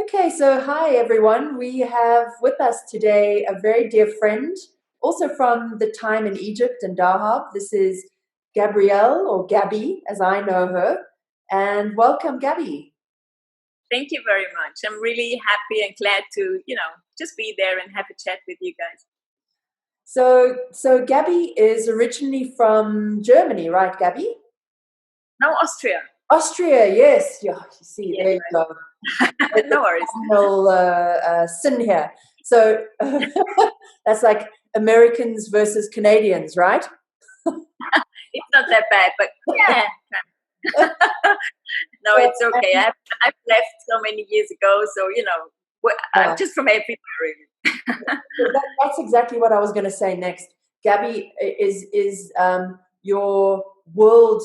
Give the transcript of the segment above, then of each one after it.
Okay, so hi everyone. We have with us today a very dear friend, also from the time in Egypt and Dahab. This is Gabrielle, or Gabi as I know her. And welcome, Gabi. Thank you very much. I'm really happy and glad to, just be there and have a chat with you guys. So Gabi is originally from Germany, right, Gabi? No, Austria. Austria, yes. Yeah, you see, Yeah, there you go. no worries. National sin here. So that's like Americans versus Canadians, right? It's not that bad, but yeah. No, it's okay. I've left so many years ago, so I'm just from everywhere. Really. That's exactly what I was going to say next. Gabi is your world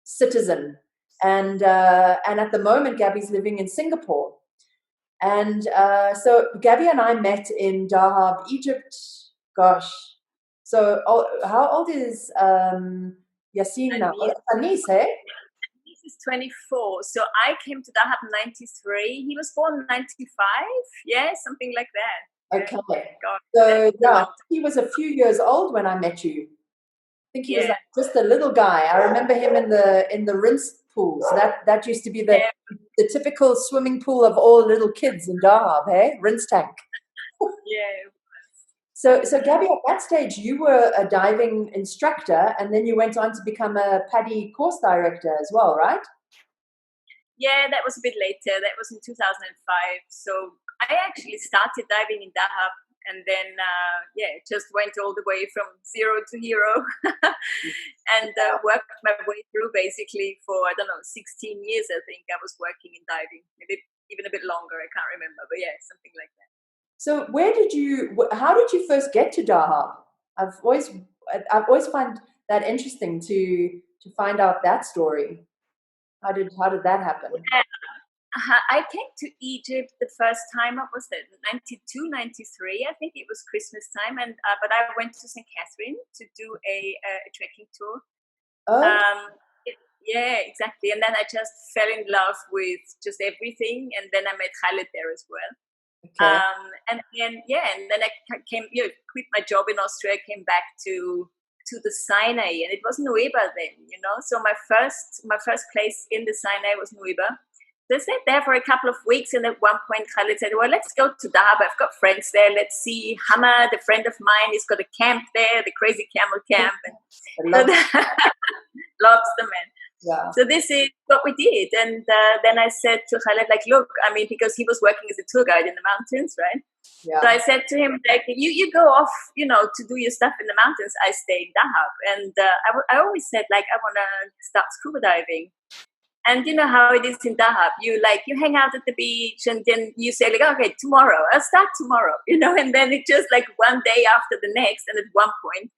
citizen, and at the moment, Gabi's living in Singapore. And so Gabi and I met in Dahab, Egypt. Gosh, so how old is Yassine now? Anis, hey? He's 24. So I came to Dahab in 93. He was born 95. Yeah, something like that. Okay. God, So yeah, he was a few years old when I met you. I think he was like just a little guy. I remember him in the rinse pools. That used to be the typical swimming pool of all little kids in Dahab, hey? Rinse tank. Yeah. So Gabi, at that stage, you were a diving instructor, and then you went on to become a PADI course director as well, right? Yeah, that was a bit later. That was in 2005. So I actually started diving in Dahab, and then just went all the way from zero to hero, and worked my way through basically for 16 years. I think I was working in diving, maybe even a bit longer. I can't remember, but yeah, something like that. So how did you first get to Dahab? I've always find that interesting to find out that story. How did that happen? Yeah. I came to Egypt the first time. What was that? 92, 93. I think it was Christmas time, and but I went to St. Catherine to do a trekking tour. Oh. Yeah, exactly. And then I just fell in love with just everything, and then I met Khaled there as well. Okay. And then I quit my job in Austria, came back to the Sinai, and it was Nueva then. So my first place in the Sinai was Nueva. They stayed there for a couple of weeks, and at one point Khalid said, well, let's go to Dahab. I've got friends there. Let's see. Hamad, a friend of mine, he's got a camp there, the Crazy Camel Camp. And lobster man. Yeah. So this is what we did. And then I said to Khaled, look, because he was working as a tour guide in the mountains, right? Yeah. So I said to him, you go off, to do your stuff in the mountains. I stay in Dahab. And I always said, I want to start scuba diving. And you know how it is in Dahab. You hang out at the beach, and then you say okay, tomorrow, I'll start tomorrow, and then it just one day after the next. And at one point,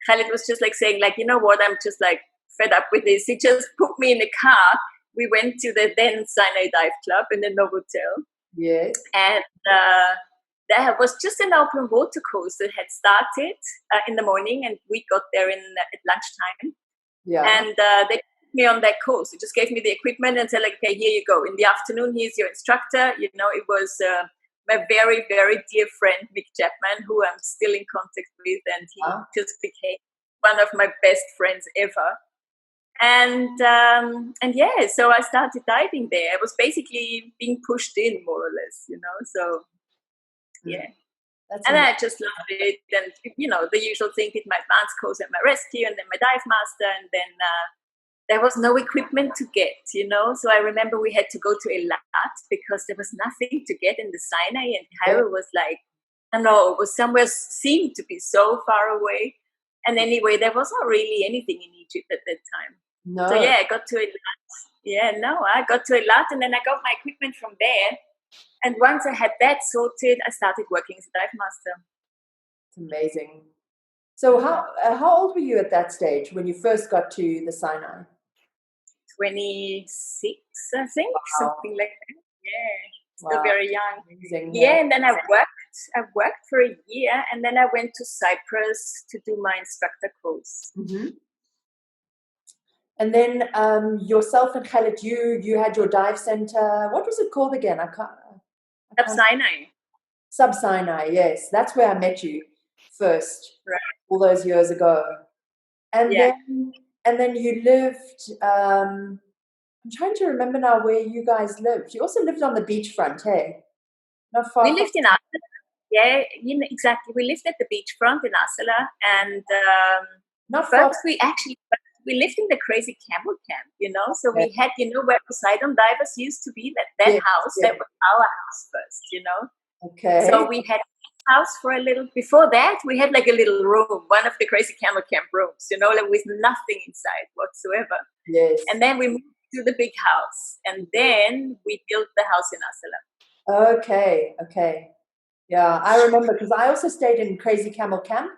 Khalid was just saying you know what, I'm just fed up with this. He just put me in a car. We went to the then Sinai Dive Club in the Novotel. Yes. And there was just an open water course that had started in the morning, and we got there at lunchtime. Yeah. And they put me on that course. They just gave me the equipment and said okay, here you go. In the afternoon, here's your instructor. It was my very, very dear friend, Mick Chapman, who I'm still in contact with, and he just became one of my best friends ever. And so I started diving there. I was basically being pushed in, more or less, so yeah. And I just loved it. And, the usual thing, did my advanced course and my rescue, and then my dive master, and then there was no equipment to get, So I remember we had to go to Eilat because there was nothing to get in the Sinai, and Cairo was I don't know, it was somewhere seemed to be so far away. And anyway, there was not really anything in Egypt at that time. No. So yeah, I got to Eilat. I got to Eilat, and then I got my equipment from there. And once I had that sorted, I started working as a dive master. It's amazing. So how old were you at that stage when you first got to the Sinai? 26, I think, something like that. Yeah, still very young. Amazing. Yeah, and then I worked for a year, and then I went to Cyprus to do my instructor course. Mm-hmm. And then yourself and Khaled, you had your dive center. What was it called again? I can't. Sinai. Sub-Sinai, yes. That's where I met you first, Right. all those years ago. And Yeah. then you lived, I'm trying to remember now where you guys lived. You also lived on the beachfront, hey? Not far We from. lived in Asala. Yeah, exactly. We lived at the beachfront in Asala, and Not far. first we lived in the crazy camel camp, So Okay. we had, where Poseidon divers used to be, that Yes, house, yes. that was our house first. Okay. So we had a house for a little. Before that, we had like a little room, one of the crazy camel camp rooms, like with nothing inside whatsoever. Yes. And then we moved to the big house, and then we built the house in Asala. Okay. Yeah, I remember because I also stayed in Crazy Camel Camp.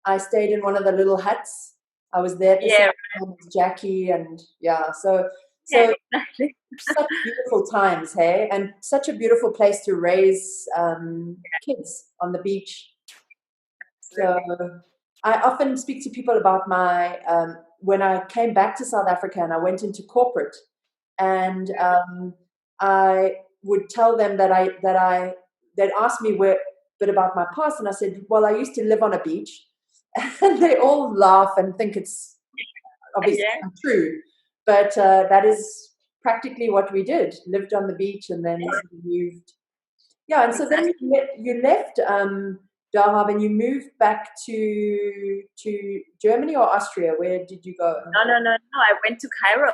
I stayed in one of the little huts. I was there at the same time as Jackie, and so Exactly. such beautiful times, hey, and such a beautiful place to raise kids on the beach. So I often speak to people about my when I came back to South Africa and I went into corporate, and I would tell them they'd ask me a bit about my past, and I said, well, I used to live on a beach, and they all laugh and think it's obviously untrue, but that is practically what we did. Lived on the beach, and then moved. Yeah, and so then you left Dahab and you moved back to Germany or Austria. Where did you go? No. I went to Cairo.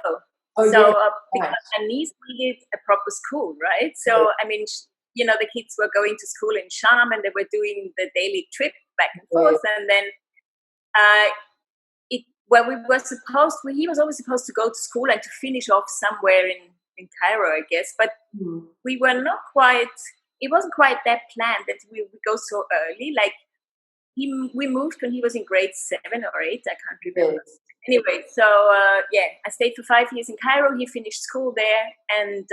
Oh, so yeah, because my niece needed a proper school, right? So I mean, the kids were going to school in Sham, and they were doing the daily trip back and forth, and then where we were he was always supposed to go to school and to finish off somewhere in Cairo, I guess. But we were not quite. It wasn't quite that planned that we would go so early. Like we moved when he was in grade 7 or 8. I can't remember. Anyway, so I stayed for 5 years in Cairo. He finished school there, and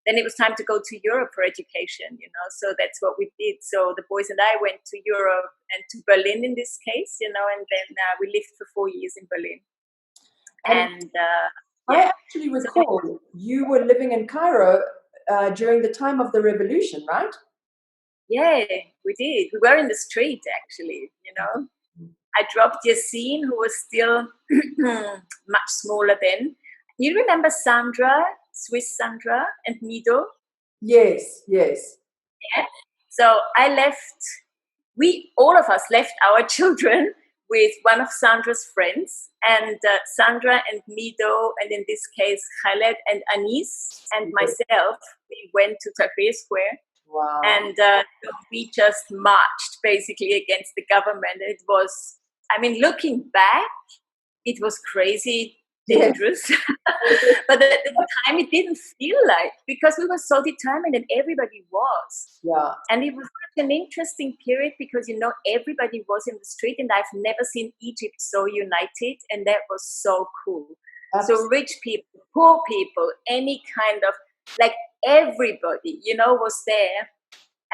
then it was time to go to Europe for education. So that's what we did. So the boys and I went to Europe and to Berlin in this case. And then we lived for 4 years in Berlin. And I actually recall you were living in Cairo during the time of the revolution, right? Yeah, we did. We were in the street, actually, I dropped Yassine, who was still much smaller then. You remember Sandra, Swiss Sandra, and Mido? Yes. Yeah. So all of us left our children with one of Sandra's friends, and Sandra and Mido, and in this case, Khaled and Anis and myself, we wwent to Tahrir Square. Wow. And we just marched basically against the government. It was, looking back, it was crazy dangerous. But at the time, it didn't feel like, because we were so determined and everybody was. Yeah. And it was such an interesting period because, everybody was in the street, and I've never seen Egypt so united. And that was so cool. Absolutely. So rich people, poor people, any kind of, like, everybody, was there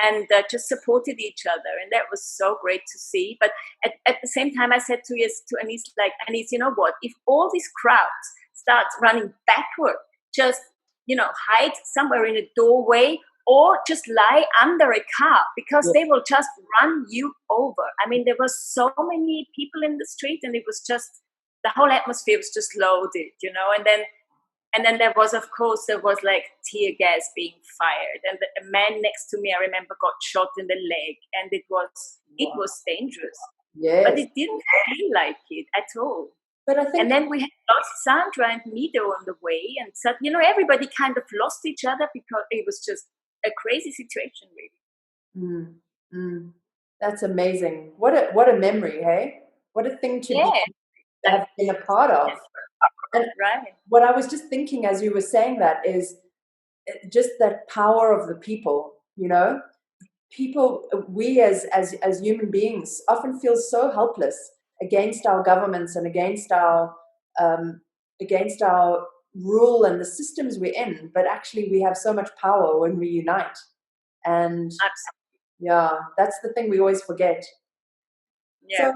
and just supported each other. And that was so great to see. But at the same time, I said to Anis, like, Anis, you know what? If all these crowds start running backward, just, hide somewhere in a doorway or just lie under a car, because they will just run you over. There were so many people in the street, and it was just, the whole atmosphere was just loaded, And then there was like tear gas being fired, and a man next to me, I remember, got shot in the leg, and it was dangerous. Yes. But it didn't feel like it at all. But I think, and then we had lost Sandra and Mido on the way, and so, everybody kind of lost each other because it was just a crazy situation, really. That's amazing. What a memory, hey? What a thing to have been a part of. And what I was just thinking as you were saying that is just that power of the people, People, we as human beings often feel so helpless against our governments and against our rule and the systems we're in, but actually we have so much power when we unite. And that's the thing we always forget. So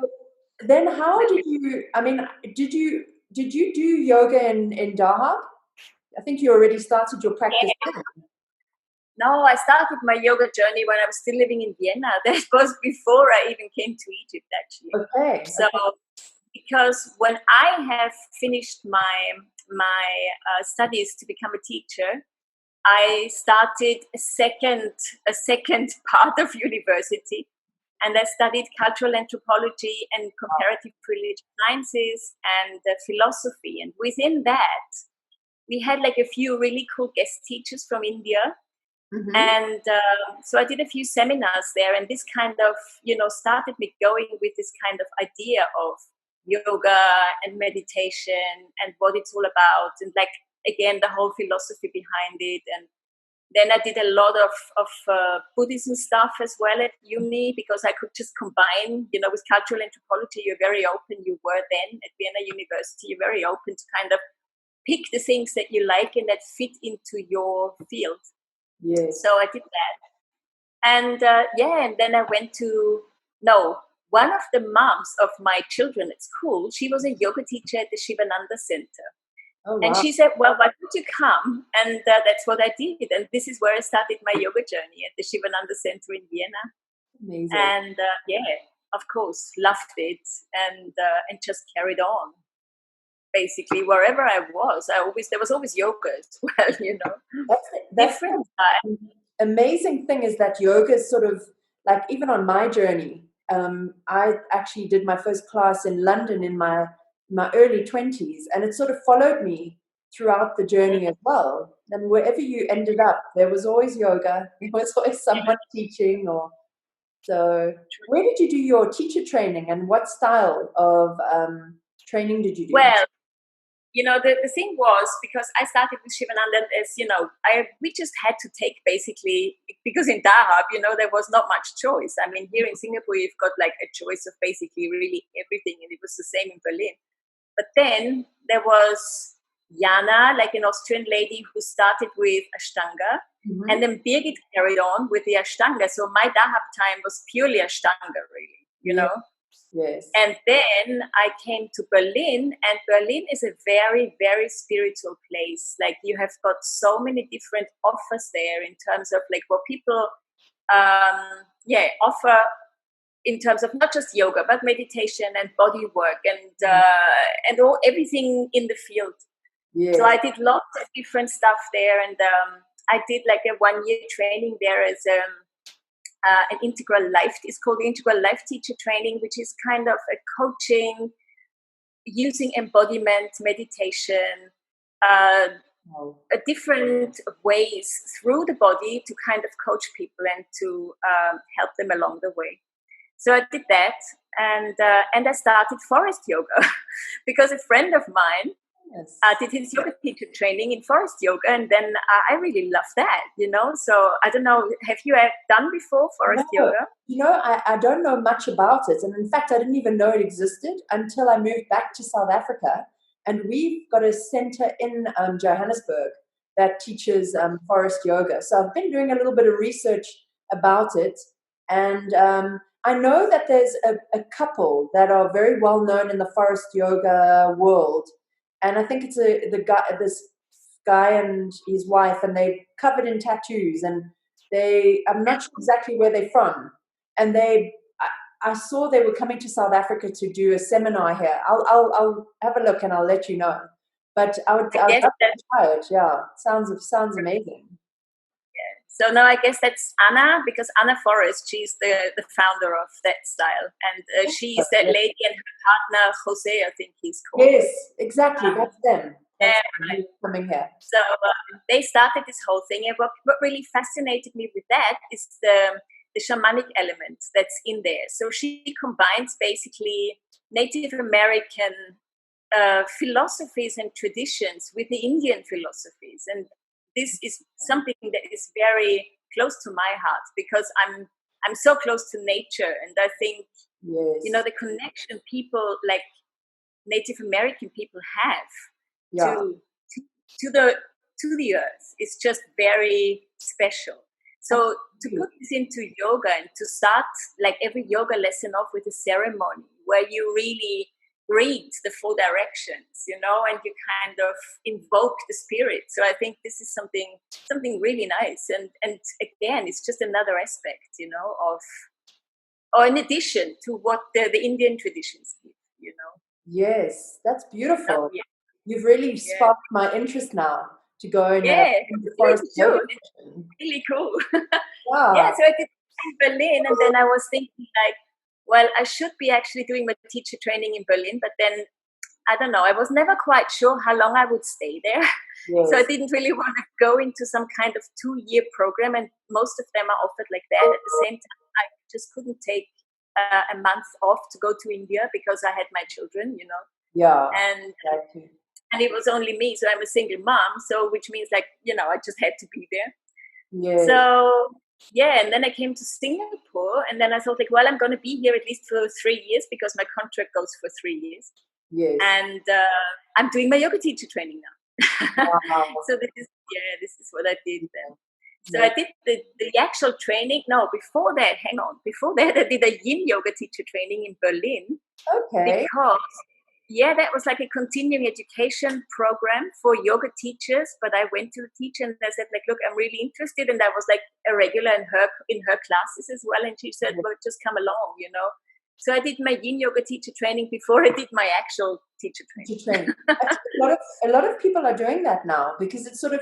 then how did you, did you do yoga in Dahab? I think you already started your practice Yeah. then. No, I started my yoga journey when I was still living in Vienna. That was before I even came to Egypt, actually. Okay. So, because when I have finished my studies to become a teacher, I started a second part of university, and I studied cultural anthropology and comparative religious sciences and philosophy. And within that, we had like a few really cool guest teachers from India. Mm-hmm. And so I did a few seminars there, and this kind of, started me going with this kind of idea of yoga and meditation and what it's all about, and like, again, the whole philosophy behind it. And then I did a lot of Buddhism stuff as well at uni, because I could just combine, with cultural anthropology. You're very open. You were then at Vienna University. You're very open to kind of pick the things that you like and that fit into your field. Yes. So I did that. And and then I went to, one of the moms of my children at school, she was a yoga teacher at the Shivananda Center. Oh, wow. And she said, well, why don't you come? And that's what I did. And this is where I started my yoga journey at the Shivananda Center in Vienna. Amazing. And of course, loved it, and just carried on. Basically, wherever I was, there was always yoga as well, That's different the amazing thing is that yoga is sort of like, even on my journey, I actually did my first class in London in my early 20s, and it sort of followed me throughout the journey as well. And wherever you ended up, there was always yoga. There was always someone teaching. So where did you do your teacher training, and what style of training did you do? Well, the thing was, because I started with Shivananda, as we just had to take, basically, because in Dahab, there was not much choice. I mean, here in Singapore, you've got like a choice of basically really everything, and it was the same in Berlin. But then there was Jana, like an Austrian lady who started with Ashtanga, Mm-hmm. and then Birgit carried on with the Ashtanga. So my Dahab time was purely Ashtanga, really, Yes. And then I came to Berlin, and Berlin is a very, very spiritual place. Like, you have got so many different offers there in terms of like what people offer in terms of not just yoga, but meditation and body work and everything in the field. Yes. So I did lots of different stuff there, and I did like a 1-year training there as an integral life. It's called the Integral Life Teacher Training, which is kind of a coaching using embodiment, meditation, different ways through the body to kind of coach people and to help them along the way. So I did that, and I started Forrest Yoga because a friend of mine did his yoga teacher training in Forrest Yoga, and then I really love that, So I don't know, have you ever done before Forrest Yoga? I don't know much about it, and in fact, I didn't even know it existed until I moved back to South Africa, and we've got a center in Johannesburg that teaches Forrest Yoga. So I've been doing a little bit of research about it, and I know that there's a couple that are very well known in the Forrest Yoga world. And I think it's this guy and his wife, and they're covered in tattoos, and I'm not sure exactly where they're from. And I saw they were coming to South Africa to do a seminar here. I'll have a look and I'll let you know. But I would love to try it. Yeah, sounds amazing. So now I guess that's Anna, because Anna Forrest, she's the founder of that style. And she's that lady, and her partner, Jose, I think he's called. Yes, exactly. That's them. That's them coming here. So they started this whole thing. And what really fascinated me with that is the shamanic element that's in there. So she combines basically Native American philosophies and traditions with the Indian philosophies. And this is something that is very close to my heart, because I'm so close to nature, and I think the connection people like Native American people have to the earth is just very special. So to put this into yoga and to start like every yoga lesson off with a ceremony where you really read the four directions, you know, and you kind of invoke the spirit. So I think this is something really nice. And again, it's just another aspect, you know, of, or in addition to what the Indian traditions give, you know. Yes, that's beautiful. Oh, yeah. You've really Yeah. sparked my interest now to go and Yeah, into Forrest Yoga. it's really cool. Wow. Yeah, so I did in Berlin, and then I was thinking like, well, I should be actually doing my teacher training in Berlin, but then I don't know, I was never quite sure how long I would stay there. Yes. So I didn't really want to go into some kind of 2-year program, and most of them are offered like that. At the same time, I just couldn't take a month off to go to India because I had my children, you know. Yeah. And Exactly. and it was only me, so I'm a single mom, so which means like, you know, I just had to be there. Yes. So yeah, and then I came to Singapore, and then I thought like, well, I'm going to be here at least for 3 years because my contract goes for 3 years. Yes. And I'm doing my yoga teacher training now. Wow. So this is what I did then. So I did the actual training. No, before that, before that I did a yin yoga teacher training in Berlin. Okay. Because that was like a continuing education program for yoga teachers. But I went to the teacher and I said like, look, I'm really interested. And I was like a regular in her classes as well. And she said, well, just come along, you know. So I did my yin yoga teacher training before I did my actual teacher training. Actually, a lot of people are doing that now because it sort of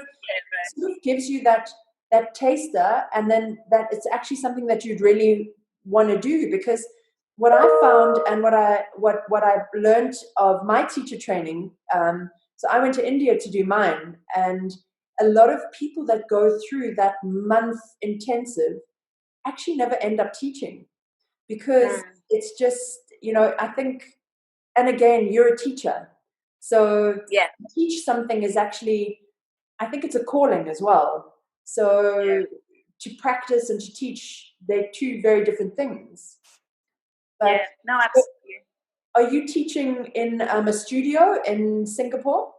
gives you that taster, and then that it's actually something that you'd really want to do. Because what I found and what I learned of my teacher training, so I went to India to do mine, and a lot of people that go through that month intensive actually never end up teaching, because it's just, you know, I think, and again, you're a teacher, so to teach something is actually, I think it's a calling as well. So to practice and to teach, they're two very different things. But no, absolutely. Are you teaching in a studio in Singapore?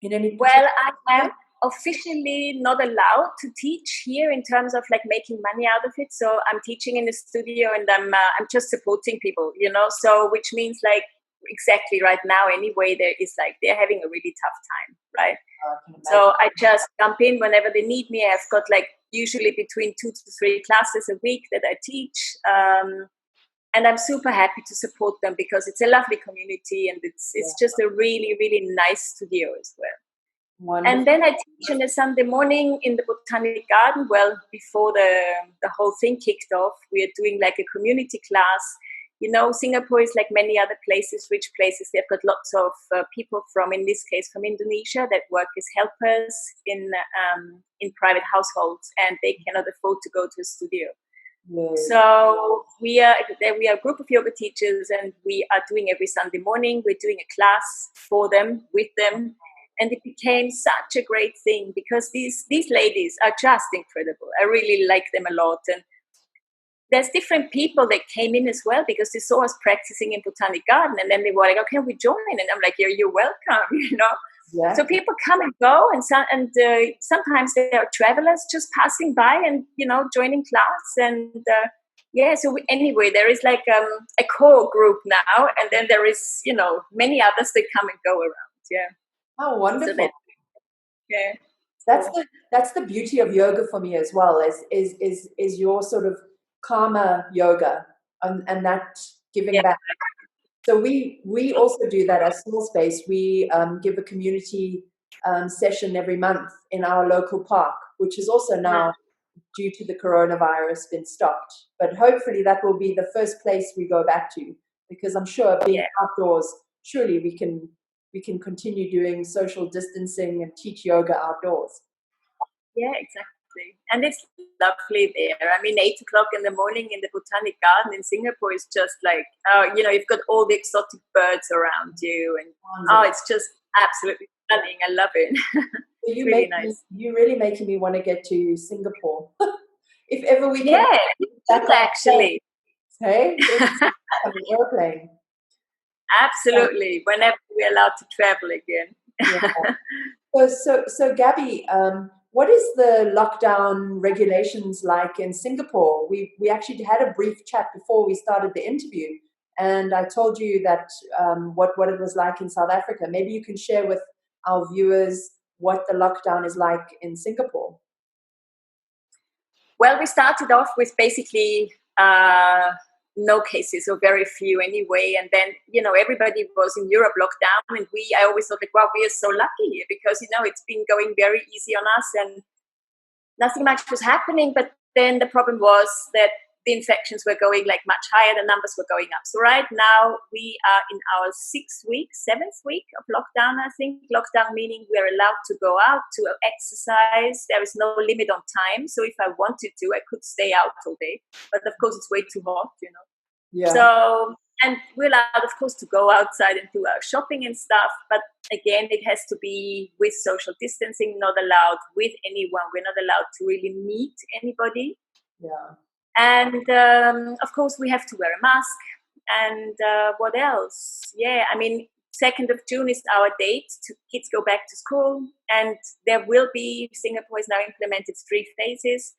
In any? Well, I am officially not allowed to teach here in terms of like making money out of it. So I'm teaching in the studio, and I'm just supporting people, you know. So which means like exactly right now anyway, there is like they're having a really tough time, right? So I just jump in whenever they need me. I've got like usually between 2 to 3 classes a week that I teach. And I'm super happy to support them because it's a lovely community, and it's just a really, really nice studio as well. Wonderful. And then I teach on a Sunday morning in the Botanic Garden. Well, before the whole thing kicked off, we are doing like a community class. You know, Singapore is like many other places, rich places. They've got lots of people from, in this case, from Indonesia that work as helpers in private households, and they cannot afford to go to a studio. Yes. So we are a group of yoga teachers, and we are doing every Sunday morning. We're doing a class for them, with them, and it became such a great thing because these ladies are just incredible. I really like them a lot, and there's different people that came in as well because they saw us practicing in Botanic Garden, and then they were like, "Oh, can we join?" And I'm like, "You're welcome," you know. Yeah. So people come and go, and sometimes there are travelers just passing by and, you know, joining class. And so anyway, there is like a core group now, and then there is, you know, many others that come and go around. Yeah. Oh, wonderful. So that's the beauty of yoga for me as well. Is your sort of karma yoga and that giving back. So we also do that at Small Space. We give a community session every month in our local park, which is also now, due to the coronavirus, been stopped. But hopefully that will be the first place we go back to, because I'm sure being outdoors, surely we can continue doing social distancing and teach yoga outdoors. Yeah, exactly. And it's lovely there. I mean, 8 o'clock in the morning in the Botanic Garden in Singapore is just like, you know, you've got all the exotic birds around you, and it's just absolutely stunning. I love it. So you really nice. You're really making me want to get to Singapore. If ever we can. Yeah, actually. Hey, on an airplane. Absolutely. Whenever we're allowed to travel again. Yeah. So Gabi, what is the lockdown regulations like in Singapore? We actually had a brief chat before we started the interview, and I told you that what it was like in South Africa. Maybe you can share with our viewers what the lockdown is like in Singapore. Well, we started off with basically no cases, or very few anyway. And then, everybody was in Europe locked down. And I always thought, like, wow, we are so lucky here because, it's been going very easy on us and nothing much was happening. But then the problem was that the infections were going like much higher, the numbers were going up. So right now we are in our 7th week of lockdown, I think. Lockdown meaning we are allowed to go out to exercise. There is no limit on time. So if I wanted to, I could stay out all day. But of course it's way too hot, Yeah. So, and we're allowed, of course, to go outside and do our shopping and stuff. But again, it has to be with social distancing, not allowed with anyone. We're not allowed to really meet anybody. Yeah. And of course, we have to wear a mask. And what else? Yeah, I mean, 2nd of June is our date. Kids go back to school. And there will be, Singapore has now implemented 3 phases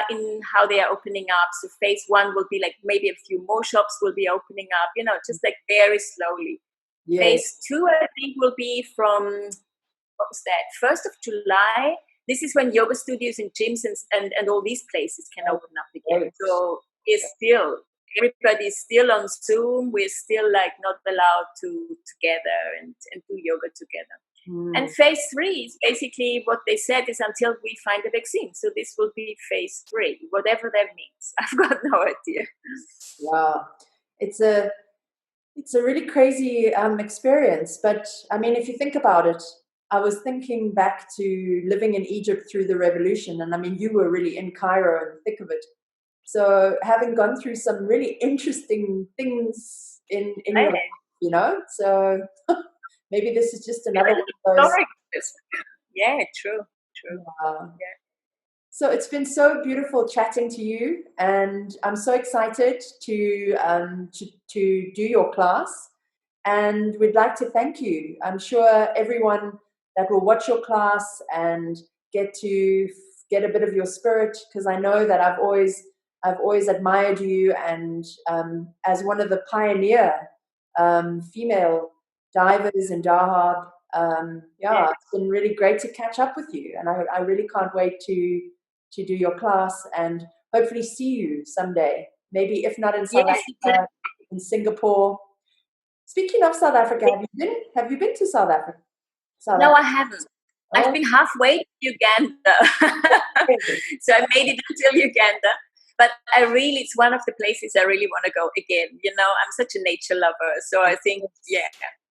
in how they are opening up. So phase 1 will be like maybe a few more shops will be opening up, just like very slowly. Yes. Phase 2, I think, will be from, what was that, 1st of July. This is when yoga studios and gyms and all these places can open up again. So everybody's still on Zoom. We're still like not allowed to together and do yoga together. And phase 3 is basically what they said is until we find a vaccine. So this will be phase 3, whatever that means. I've got no idea. Wow. It's a really crazy experience. But I mean, if you think about it, I was thinking back to living in Egypt through the revolution. And I mean, you were really in Cairo in the thick of it. So having gone through some really interesting things in your life, so maybe this is just another one of those. Yeah, true. Yeah. So it's been so beautiful chatting to you, and I'm so excited to do your class. And we'd like to thank you. I'm sure everyone that will watch your class and get a bit of your spirit, because I know that I've always admired you, and as one of the pioneer female divers in Dahab, it's been really great to catch up with you, and I really can't wait to do your class and hopefully see you someday. Maybe if not in South Africa, in Singapore. Speaking of South Africa, have you been to South Africa? No, I haven't. Oh. I've been halfway to Uganda. So I made it until Uganda. But it's one of the places I really want to go again. I'm such a nature lover. So I think,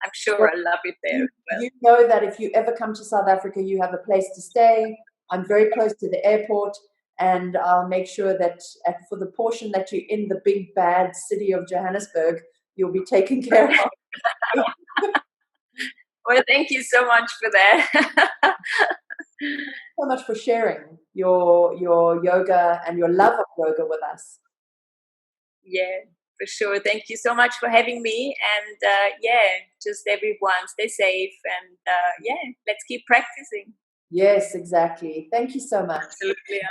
I'm sure I'll love it there. You know that if you ever come to South Africa, you have a place to stay. I'm very close to the airport. And I'll make sure that for the portion that you're in the big, bad city of Johannesburg, you'll be taken care of. Well, thank you so much for that. So much for sharing your yoga and your love of yoga with us. Yeah, for sure. Thank you so much for having me. And just everyone stay safe. And let's keep practicing. Yes, exactly. Thank you so much. Absolutely.